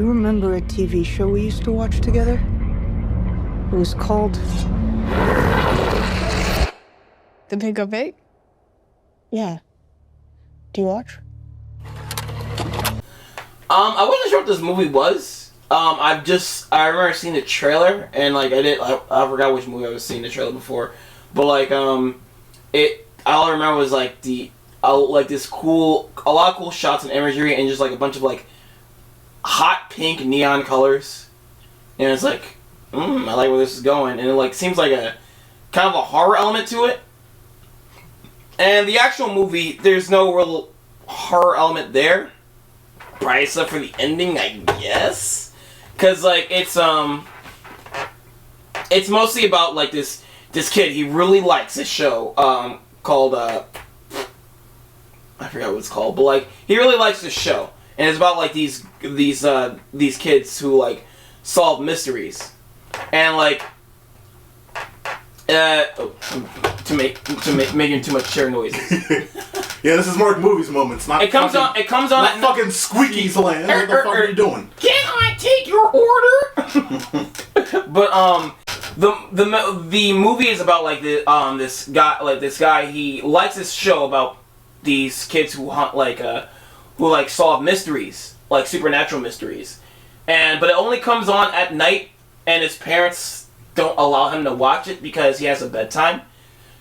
remember a TV show we used to watch together? It was called... The Pig Go Big? Yeah. Do you watch? I wasn't sure what this movie was. I remember seeing the trailer, and like I forgot which movie I was seeing the trailer before, but like all I remember was like a lot of cool shots and imagery, and just like a bunch of like hot pink neon colors, and it's like, I like where this is going, and it like seems like a kind of a horror element to it. And the actual movie, there's no real horror element there, right? Except for the ending, I guess, because like it's mostly about like this kid. He really likes this show called I forgot what it's called, but like he really likes this show, and it's about like these kids who like solve mysteries, and like making too much chair noises. Yeah, this is Mark Movies moments. Not it comes on not at fucking Squeaky's Land. What the fuck are you doing? Can I take your order? But the movie is about like this guy. He likes this show about these kids who hunt who solve mysteries, like supernatural mysteries, but it only comes on at night, and his parents don't allow him to watch it because he has a bedtime.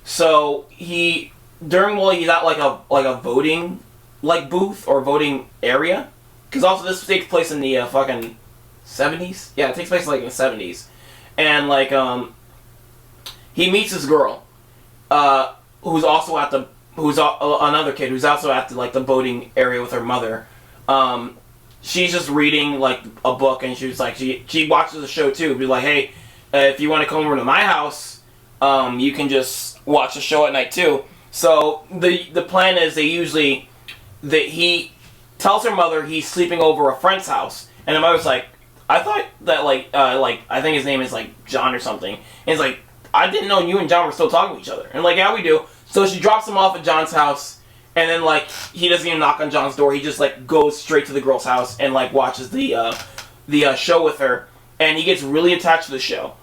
So he's at like a voting booth or voting area, because also this takes place in the fucking 70s. Yeah, it takes place like in the 70s, and like he meets this girl, who's another kid who's also at the voting area with her mother. She's just reading like a book, and she was like she watches the show too. Be like, hey, if you want to come over to my house, you can just watch the show at night too. So the plan is he tells her mother he's sleeping over a friend's house, and the mother's like, I thought that I think his name is like John or something, and he's like, I didn't know you and John were still talking to each other. And like, yeah, we do. So she drops him off at John's house, and then like he doesn't even knock on John's door. He just like goes straight to the girl's house and like watches the show with her, and he gets really attached to the show.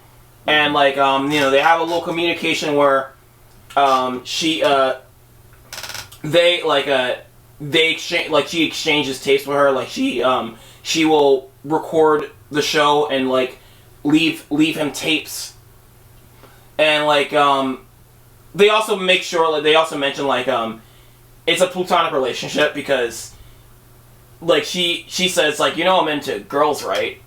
And like they have a little communication where she exchanges tapes with her. Like she will record the show and like leave him tapes. And like they also mention like it's a platonic relationship, because like she says like, I'm into girls, right?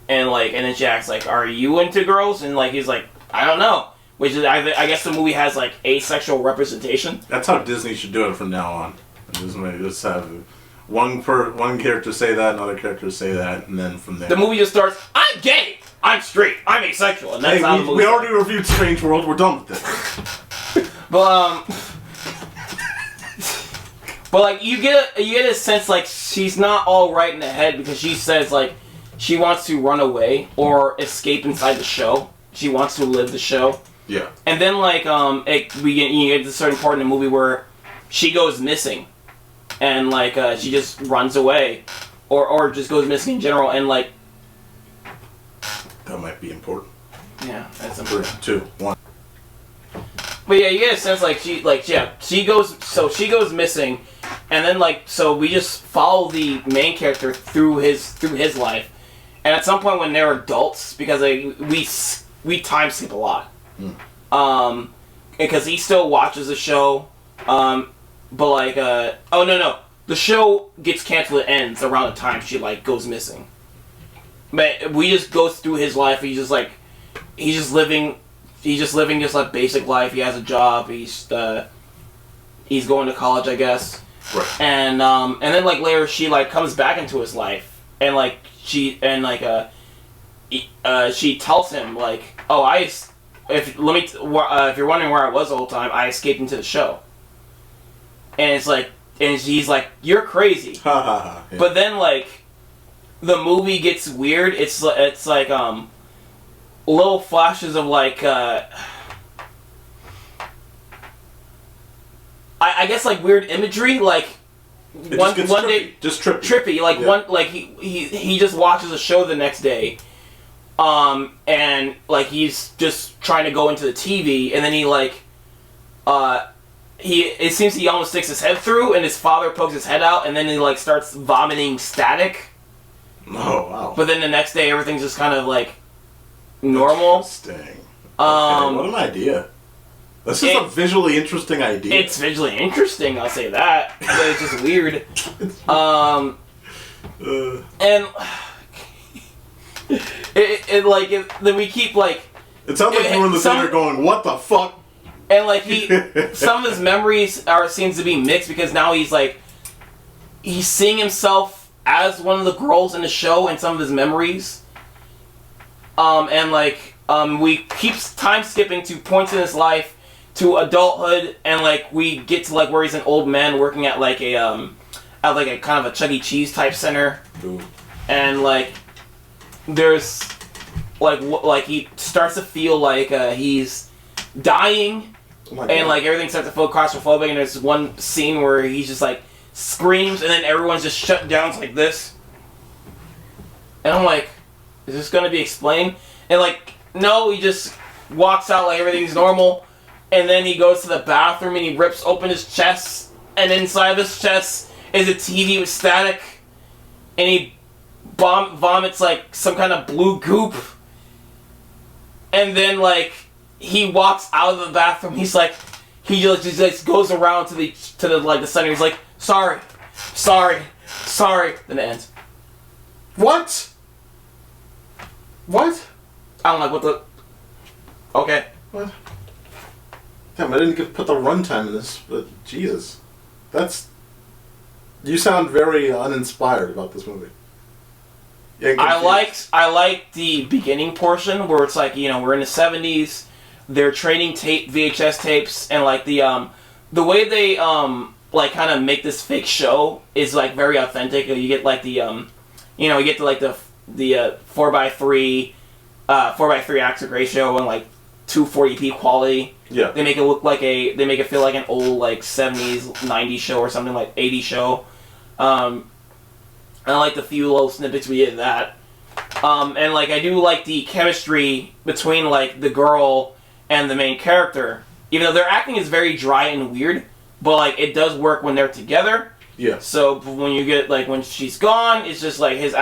And then she asks like, are you into girls? And like he's like, I don't know. Which is, I guess the movie has like asexual representation. That's how Disney should do it from now on. Disney just have one character say that, another character say that, and then from there the movie just starts, I'm gay, I'm straight, I'm asexual, and that's how the movie we already reviewed Strange World. We're done with this. But like you get a sense like she's not all right in the head, because she says like she wants to run away or escape inside the show. She wants to live the show. Yeah. And then like you get to a certain part in the movie where she goes missing, and like she just runs away, or just goes missing in general, and like that might be important. Yeah, that's important. 3, 2, 1. But yeah, you get a sense like she goes missing, and then like so we just follow the main character through his life, and at some point when they're adults, because we time skip a lot, because he still watches the show, but like the show gets canceled. It ends around the time she like goes missing, but we just go through his life. He's just living just like basic life. He has a job. He's going to college, I guess. Right. And then like later she like comes back into his life, and like she tells him like, oh, if you're wondering where I was the whole time, I escaped into the show. And it's like, and he's like, you're crazy. Yeah. But then like the movie gets weird. It's like little flashes of like I guess like weird imagery, like one day just trippy. Trippy, like Yeah. one like he just watches a show the next day, and like he's just trying to go into the TV, and then he like, it seems he almost sticks his head through, and his father pokes his head out, and then he like starts vomiting static. Oh wow! But then the next day, everything's just kind of like normal. Interesting. Okay, what an idea! This is a visually interesting idea. It's visually interesting, I'll say that. But it's just weird. And then we keep like. It sounds like you were in the theater going, "What the fuck?" And like some of his memories seems to be mixed because now he's seeing himself as one of the girls in the show and some of his memories. We keep time skipping to points in his life. To adulthood, and like we get to like where he's an old man working at like a kind of a Chuck E. Cheese type center. Ooh. And like there's like he starts to feel like he's dying, and like everything starts to feel claustrophobic. And there's one scene where he just like screams, and then everyone's just shut down like this. And I'm like, is this gonna be explained? And like, no, he just walks out like everything's normal. And then he goes to the bathroom and he rips open his chest, and inside of his chest is a TV with static, and he vomits like some kind of blue goop. And then like he walks out of the bathroom. He's like, he just goes around to the like the center. He's like, sorry. Then it ends. What? I'm like, what the? Okay. What? Damn, I didn't put the runtime in this, but Jesus. You sound very uninspired about this movie. I like the beginning portion where it's like, we're in the 70s, they're trading VHS tapes, and like the way they like kind of make this fake show is like very authentic. You get like the you get to like the 4x3 aspect ratio and like 240p quality. Yeah. They make it feel like an old like 70s, 90s show or something, like 80s show. I like the few little snippets we get of that. And like I do like the chemistry between like the girl and the main character. Even though their acting is very dry and weird, but like it does work when they're together. Yeah. So when you get like when she's gone, it's just like his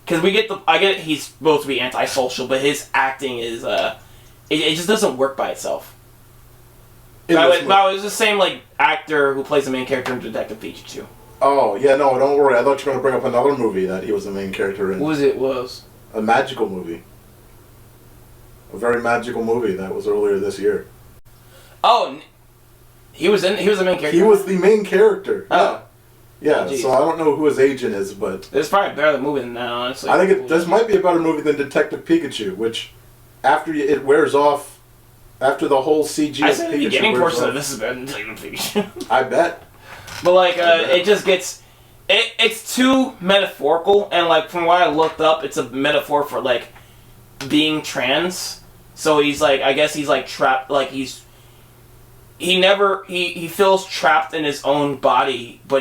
because I get he's supposed to be antisocial, but his acting is it just doesn't work by itself. It was the same like actor who plays the main character in Detective Pikachu. Oh yeah, no, don't worry. I thought you were going to bring up another movie that he was the main character in. What was it? Was a magical movie. A very magical movie that was earlier this year. Oh, he was the main character. He was the main character. Oh. Yeah. Oh, So I don't know who his agent is, but it's probably a better movie than that. Honestly, I think this might be a better movie than Detective Pikachu, which after it wears off. After the whole CG I of said Pikachu the beginning portion off, of this is better than Detective Pikachu. I bet. But like, it just gets, it's too metaphorical, and like from what I looked up, it's a metaphor for like being trans. So he's like, I guess he's like trapped, like he feels trapped in his own body, but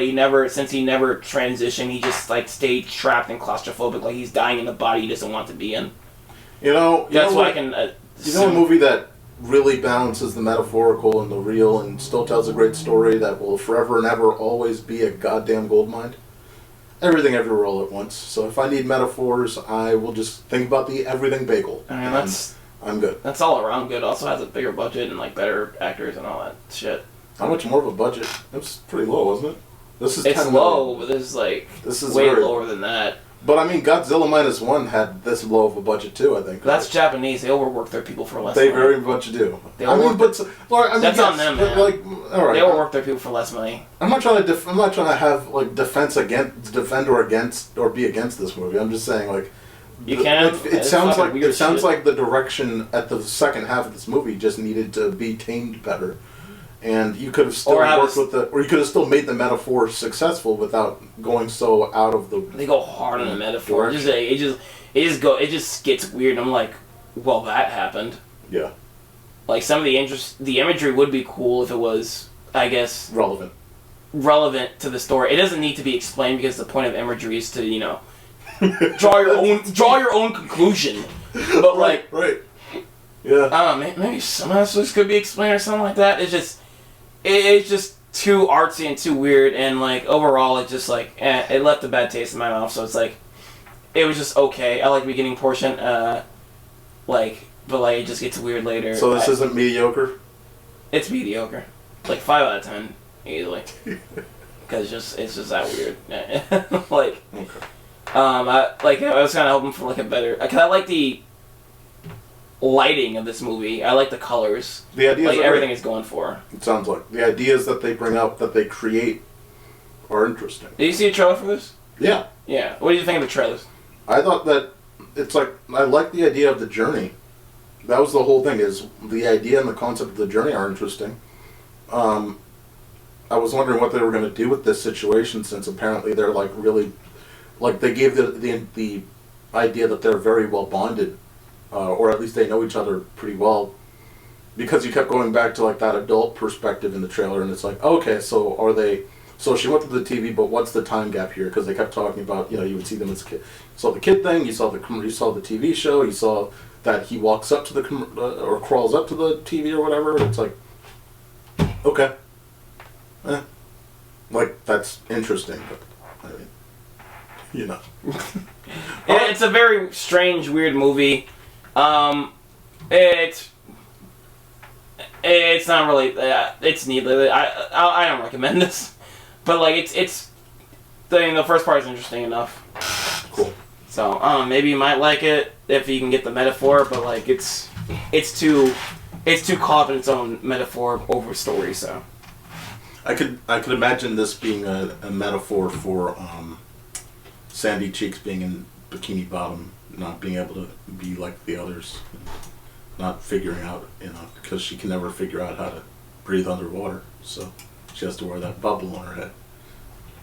since he never transitioned, he just like stayed trapped and claustrophobic, like he's dying in the body he doesn't want to be in. That's why I can. A movie that really balances the metaphorical and the real and still tells a great story that will forever and ever always be a goddamn goldmine? Everything Everywhere All at Once. So if I need metaphors, I will just think about the Everything Bagel. I mean, I'm good. That's all around good. Also has a bigger budget and like better actors and all that shit. How much more of a budget? That's pretty low, wasn't it? It's low, but this is way lower than that. But I mean, Godzilla Minus One had this low of a budget too. I think that's Japanese. They overwork their people for less. They money. Very much do. That's on them, man. Like, all right, they overwork their people for less money. I'm not trying to have like defend or be against this movie. I'm just saying like. You can. It sounds like the direction at the second half of this movie just needed to be tamed better. And you could have still you could have still made the metaphor successful without going so out of the. They go hard on the metaphor. It just gets weird. I'm like, well, that happened. Yeah. Like some of the imagery would be cool if it was, I guess, relevant. relevant to the story. It doesn't need to be explained because the point of imagery is to, you know, draw your own conclusion. But like, right. Yeah. Maybe some of this could be explained or something like that. It's just too artsy and too weird, and like overall, it just like it left a bad taste in my mouth. So it's like, it was just okay. I like the beginning portion, but like it just gets weird later. So this isn't mediocre? It's mediocre, like 5 out of 10 easily, because it's just that weird. Like, okay. I was kind of hoping for like a better, cause I like the lighting of this movie. I like the colors. The ideas, like everything is going for. It sounds like the ideas that they bring up, that they create, are interesting. Did you see a trailer for this? Yeah. Yeah. What do you think of the trailers? I thought that it's like, I like the idea of the journey. That was the whole thing. Is the idea and the concept of the journey are interesting. I was wondering what they were going to do with this situation, since apparently they're like really, like they gave the idea that they're very well bonded. Or at least they know each other pretty well, because you kept going back to like that adult perspective in the trailer, and it's like, okay, so are they? So she went to the TV, but what's the time gap here? Because they kept talking about, you know, you would see them as a kid. You saw the kid thing, you saw the TV show, you saw that he walks up to the or crawls up to the TV or whatever. And it's like, okay, like that's interesting, but I mean, you know, It's a very strange, weird movie. It's not really. It's needless. I don't recommend this, but like it's. The first part is interesting enough. cool. So maybe you might like it if you can get the metaphor, but like it's too caught up in its own metaphor over story. So I could imagine this being a metaphor for Sandy Cheeks being in Bikini Bottom, not being able to be like the others, not figuring out, you know, because she can never figure out how to breathe underwater, so she has to wear that bubble on her head,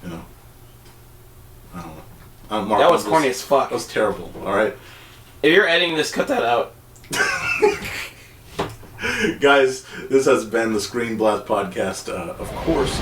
you know. I don't know. Mark, that was corny as fuck. That was terrible. All right. If you're editing this, cut that out. Guys, this has been the ScreenBlast podcast. Of course,